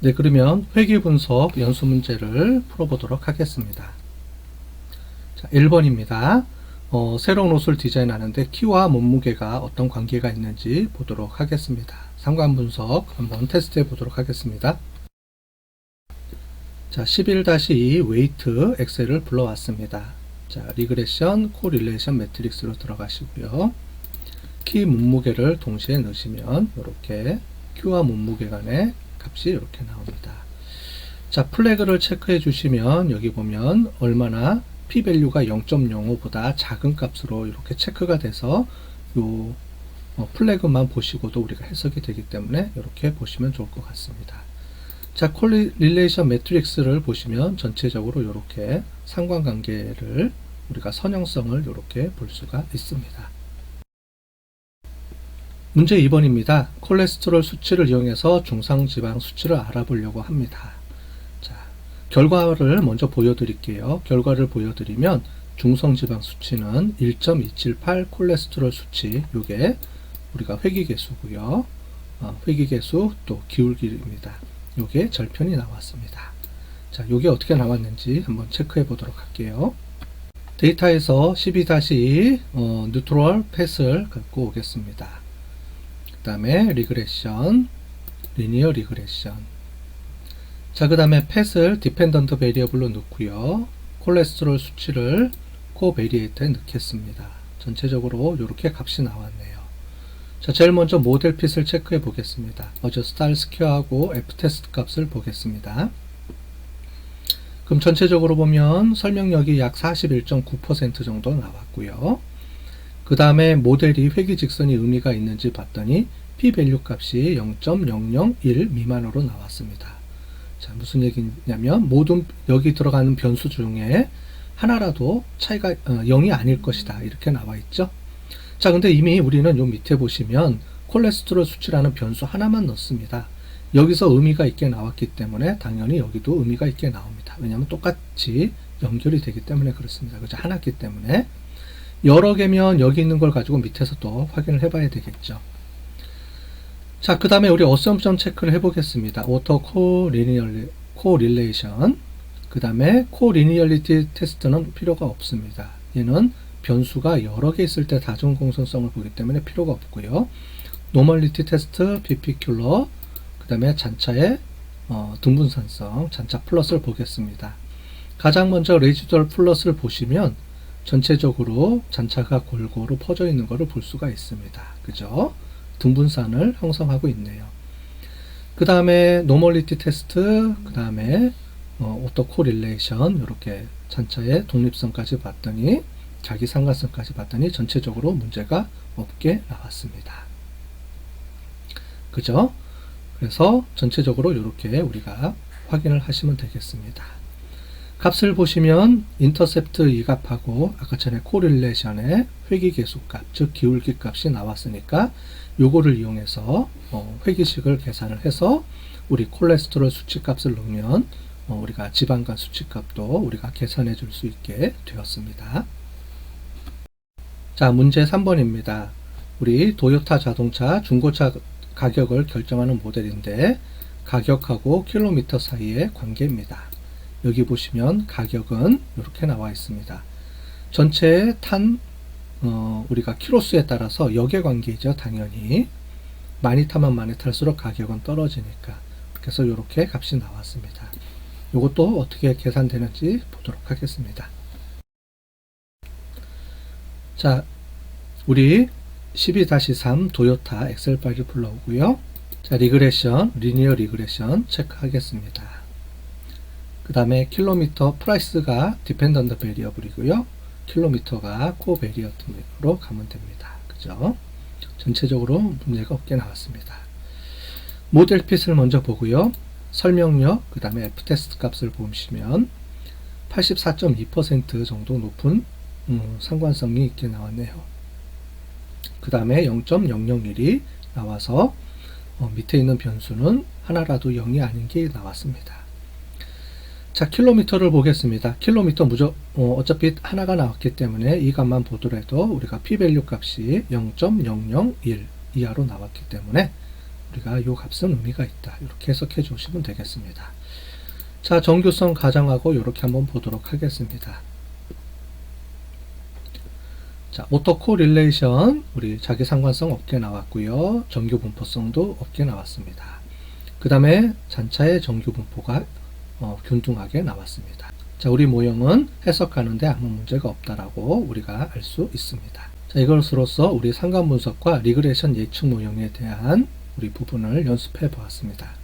네, 그러면 회귀 분석 연수 문제를 풀어보도록 하겠습니다. 자, 1번입니다. 새로운 옷을 디자인하는데 키와 몸무게가 어떤 관계가 있는지 보도록 하겠습니다. 상관 분석 한번 테스트해 보도록 하겠습니다. 자, 11-2 웨이트 엑셀을 불러왔습니다. 자, 리그레션 코릴레이션 매트릭스로 들어가시고요. 키 몸무게를 동시에 넣으시면 이렇게 키와 몸무게 간의 값이 이렇게 나옵니다. 자, 플래그를 체크해 주시면 여기 보면 얼마나 p-밸류가 0.05보다 작은 값으로 이렇게 체크가 돼서 요 플래그만 보시고도 우리가 해석이 되기 때문에 이렇게 보시면 좋을 것 같습니다. 자, 콜릴레이션 매트릭스를 보시면 전체적으로 이렇게 상관관계를 우리가 선형성을 이렇게 볼 수가 있습니다. 문제 2번입니다. 콜레스테롤 수치를 이용해서 중상지방 수치를 알아보려고 합니다. 자, 결과를 먼저 보여드릴게요. 결과를 보여드리면 중성지방 수치는 1.278 콜레스테롤 수치, 요게 우리가 회귀계수고요. 회귀계수 또 기울기입니다. 요게 절편이 나왔습니다. 자, 요게 어떻게 나왔는지 한번 체크해 보도록 할게요. 데이터에서 12-2 뉴트럴 펫을 갖고 오겠습니다. 그 다음에 리그레션, 리니어 리그레션. 자, 그 다음에 펫을 디펜던트 베리어블로 넣고요. 콜레스테롤 수치를 코베리에이터에 넣겠습니다. 전체적으로 이렇게 값이 나왔네요. 자, 제일 먼저 모델 핏을 체크해 보겠습니다. 먼저 스타일 스퀘어하고 F테스트 값을 보겠습니다. 그럼 전체적으로 보면 설명력이 약 41.9% 정도 나왔고요. 그 다음에 모델이 회귀직선이 의미가 있는지 봤더니 p-밸류 값이 0.001 미만으로 나왔습니다. 자, 무슨 얘기냐면 모든 여기 들어가는 변수 중에 하나라도 차이가 0이 아닐 것이다, 이렇게 나와 있죠. 자, 근데 이미 우리는 요 밑에 보시면 콜레스테롤 수치라는 변수 하나만 넣습니다. 여기서 의미가 있게 나왔기 때문에 당연히 여기도 의미가 있게 나옵니다. 왜냐하면 똑같이 연결이 되기 때문에 그렇습니다. 그죠? 하나기 때문에. 여러 개면 여기 있는 걸 가지고 밑에서 또 확인을 해봐야 되겠죠. 자, 그 다음에 우리 어썸션 체크를 해보겠습니다. 오토 코릴레이션. 그 다음에 코리니얼리티 테스트는 필요가 없습니다. 얘는 변수가 여러 개 있을 때 다중공선성을 보기 때문에 필요가 없고요. 노멀리티 테스트, 비피큘러, 그 다음에 잔차의 등분산성, 잔차 플러스를 보겠습니다. 가장 먼저 레지듀얼 플러스를 보시면 전체적으로 잔차가 골고루 퍼져 있는 것을 볼 수가 있습니다. 그죠? 등분산을 형성하고 있네요. 그 다음에 노멀리티 테스트, 그 다음에 오토 코릴레이션, 이렇게 잔차의 독립성까지 봤더니, 자기 상관성까지 봤더니 전체적으로 문제가 없게 나왔습니다. 그죠? 그래서 전체적으로 이렇게 우리가 확인을 하시면 되겠습니다. 값을 보시면 인터셉트 이 값하고 아까 전에 코릴레이션의 회귀계수 값, 즉 기울기 값이 나왔으니까 요거를 이용해서 회귀식을 계산을 해서 우리 콜레스테롤 수치 값을 넣으면 우리가 지방간 수치 값도 우리가 계산해 줄 수 있게 되었습니다. 자, 문제 3번입니다. 우리 도요타 자동차 중고차 가격을 결정하는 모델인데 가격하고 킬로미터 사이의 관계입니다. 여기 보시면 가격은 이렇게 나와 있습니다. 전체 탄 우리가 키로수에 따라서 역의 관계이죠. 당연히 많이 타면 많이 탈수록 가격은 떨어지니까. 그래서 이렇게 값이 나왔습니다. 이것도 어떻게 계산되는지 보도록 하겠습니다. 자, 우리 12-3 도요타 엑셀 파일을 불러오고요. 자, 리그레션, 리니어 리그레션 체크하겠습니다. 그 다음에 킬로미터 프라이스가 디펜던트 베리어블이고요. 킬로미터가 코 베리어블로 가면 됩니다. 그죠? 전체적으로 문제가 없게 나왔습니다. 모델 핏을 먼저 보고요. 설명력, 그 다음에 F테스트 값을 보시면 84.2% 정도 높은 상관성이 있게 나왔네요. 그 다음에 0.001이 나와서 밑에 있는 변수는 하나라도 0이 아닌 게 나왔습니다. 자, 킬로미터를 보겠습니다. 킬로미터 어차피 하나가 나왔기 때문에 이 값만 보더라도 우리가 p-밸류 값이 0.001 이하로 나왔기 때문에 우리가 이 값은 의미가 있다. 이렇게 해석해 주시면 되겠습니다. 자, 정규성 가정하고 이렇게 한번 보도록 하겠습니다. 자, 오토 코릴레이션 우리 자기 상관성 없게 나왔고요. 정규 분포성도 없게 나왔습니다. 그 다음에 잔차의 정규 분포가 균등하게 나왔습니다. 자, 우리 모형은 해석하는데 아무 문제가 없다라고 우리가 알 수 있습니다. 자, 이것으로써 우리 상관 분석과 리그레이션 예측 모형에 대한 우리 부분을 연습해 보았습니다.